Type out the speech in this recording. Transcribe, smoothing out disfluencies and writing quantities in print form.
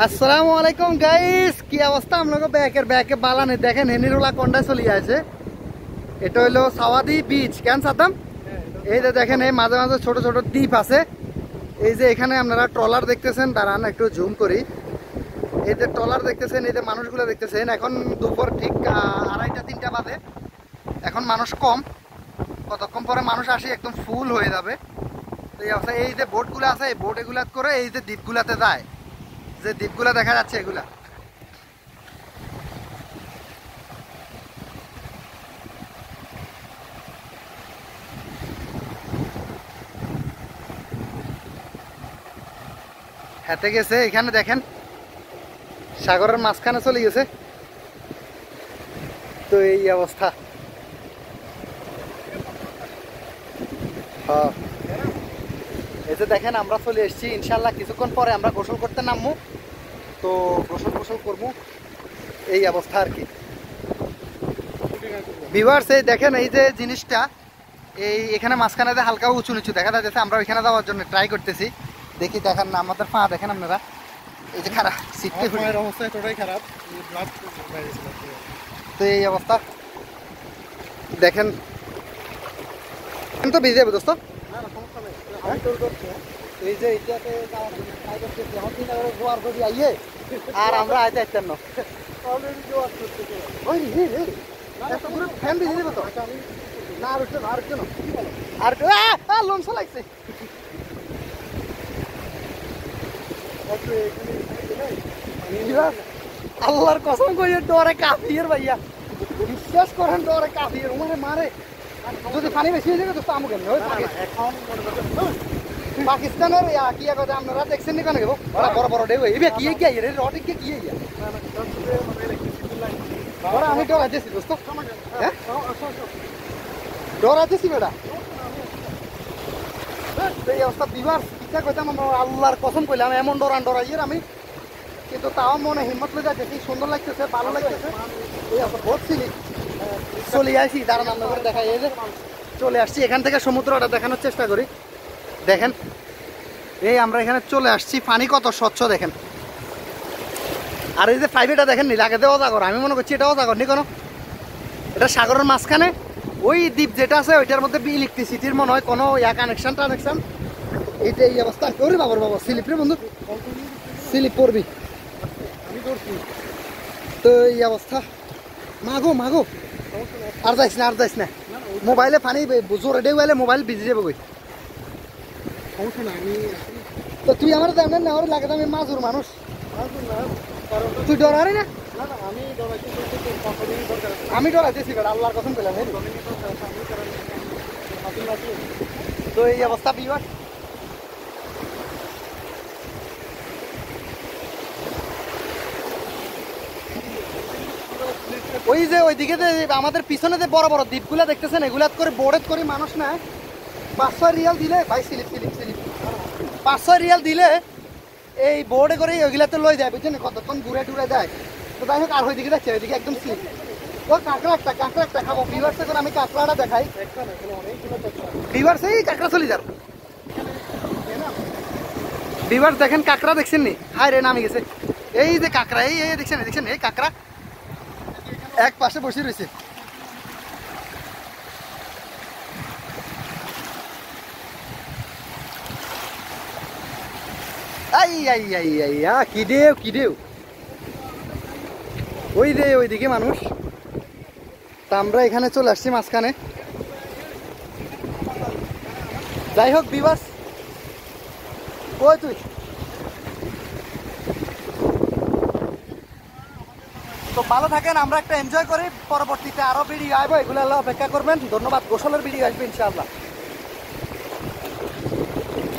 আসসালামু আলাইকুম গাইস, কি অবস্থা? हम लोग ব্যাকে বালা নেই দেখেন, হেনিরুলা কন্ডা চলে আছে। এটা হলো সাওয়াদি বিচ। কেন সাতাম? এই যে দেখেন, এই মাঝে মাঝে ছোট ছোট দ্বীপ আছে। এই যে এখানে আপনারা ট্রলার দেখতেছেন, দাঁড়ান একটু জুম করি। এই যে ট্রলার দেখতেছেন, এই যে মানুষগুলো দেখতেছেন। এখন দুপুর ঠিক 2:30-3টা বাজে। এখন মানুষ কম, কতক্ষণ পরে মানুষ আসি একদম ফুল হয়ে যাবে। তো এই অবস্থা। এই যে বোটগুলো আছে, এই বোট এগুলা করে এই যে দ্বীপগুলাতে যায়, যে দ্বীপগুলা দেখা যাচ্ছে এগুলা। হেঁটে গেছে, এখানে দেখেন সাগরের মাঝখানে চলে গেছে। তো এই অবস্থা। হ্যাঁ, এই যে দেখেন আমরা চলে এসেছি। ইনশাল্লাহ কিছুক্ষণ পরে আমরা গোসল করতে নামবো। তো গোসল করবো, এই অবস্থা আর কি। ভিউয়ার্স, এই দেখেন এই যে জিনিসটা, এই এখানে মাঝখানে হালকা উঁচু নিচু দেখা যাচ্ছে। আমরা ওইখানে যাওয়ার জন্য ট্রাই করতেছি, দেখি। দেখেন না, আমাদের পা দেখেন আপনারা, এই যে খারাপ সিটটা অবস্থা এতটাই খারাপ। তো এই অবস্থা দেখেন, তো ভিজে যাবে দোস্ত। এই যে এইটাতে যাওয়ার জন্য ট্রাই করতেছি। আমার চিন্তা করে জোয়ার যদি আইয়ে আর আমরা আইতে আসতাম না। ফ্যান ভিজে দেবো তো না? আর উঠছে না, আর উঠছে না, আর লোনসা লাগছে। আল্লাহর কসম কইয়ে ডরে কাফির ভাইয়া, বিশ্বাস করেন ডরে কাফির। উমারে মারে যদি পানি বেশি হয়ে যাবে তো আমু কেন এখন পাকিস্তানের কি কথা আপনারা দেখছেন নি? কেন ওরা বড় বড় ঢেউ এই কি কি রে রড কি কি ওরা আমি ডরাইতেছি দোস্ত, হ্যাঁ ডরাইতেছি বেটা। এই অবস্থা বিবার ইচ্ছা কইতাম, আল্লাহর কসম কইলাম এমন ডরাইয়ের আমি, কিন্তু তাও মনে হিম্মত লয়ে যাচ্ছে। কি সুন্দর লাগতেছে, ভালো লাগতেছে। এই অবস্থা বহুত ছিলি চলে আসি, দাঁড়ান আমরা করে দেখাই। এই যে চলে আসছি, এখান থেকে সমুদ্রটা দেখানোর চেষ্টা করি। দেখেন এই আমরা এখানে চলে আসছি, পানি কত স্বচ্ছ দেখেন। আর এই যে ফাইভেটা দেখেন নি, লাগে দেওয়া জাগর। আমি মনে করছি এটাও জাগর নি কোনো, এটা সাগরের মাঝখানে ওই দ্বীপ যেটা আছে ওইটার মধ্যে ইলেকট্রিসিটির মনে হয় কোনো কানেকশন টানেকশন। এইটা এই অবস্থা করি। বাবার বাবা স্লিপ রে বন্ধু, স্লিপ পড়বি। তো এই অবস্থা। মাগো আর যাইস না, আর যাইস না। মোবাইলে পানি জোরে ডেউলে মোবাইল ভিজে যাবে কই। তো তুই আমার জানেন না, ওর লাগে আমি মাজুর মানুষ। তুই ডরারি না? আমি ডরাইতেছি আল্লাহর কসম পেলাম। তো এই অবস্থা বিবার। ওই যে ওইদিকে আমাদের পিছনে যে বড় বড় দ্বীপগুলা দেখতেছেন, এগুলাত করে বোর্ডেত করে মানুষ না 500 রিয়াল দিলে ভাই, স্লিপ 500 রিয়াল দিলে এই বোর্ডে করে ওইগুলাতে লই যায়, বুঝছেন? কতক্ষণ ঘুরে টুরে যায়। তো যাই হোক, আর ওইদিকে যাচ্ছে, ওইদিকে একদম স্লিপ। ও কাঁকড়া একটা খাবো। ভিউয়ার্সে করে আমি কাঁকড়াটা দেখাই। ভিউয়ার্স এই কাঁকড়া চলে যার। ভিউয়ার্স দেখেন কাঁকড়া দেখছেন নি? হাই রে নামে গেছে। এই যে কাঁকড়া, এই দেখছেন এই কাঁকড়া এক পাশে বসে রয়েছে। কি দেও ওই রে ওইদিকে মানুষ। তা আমরা এখানে চলে আসছি মাঝখানে। যাই হোক বিবাস, কই তুই? তো ভালো থাকেন, আমরা একটা এনজয় করি। পরবর্তীতে আরো ভিডিও আসবো, এগুলো অপেক্ষা করবেন। ধন্যবাদ। গোসলের ভিডিও আসবে ইনশাআল্লাহ।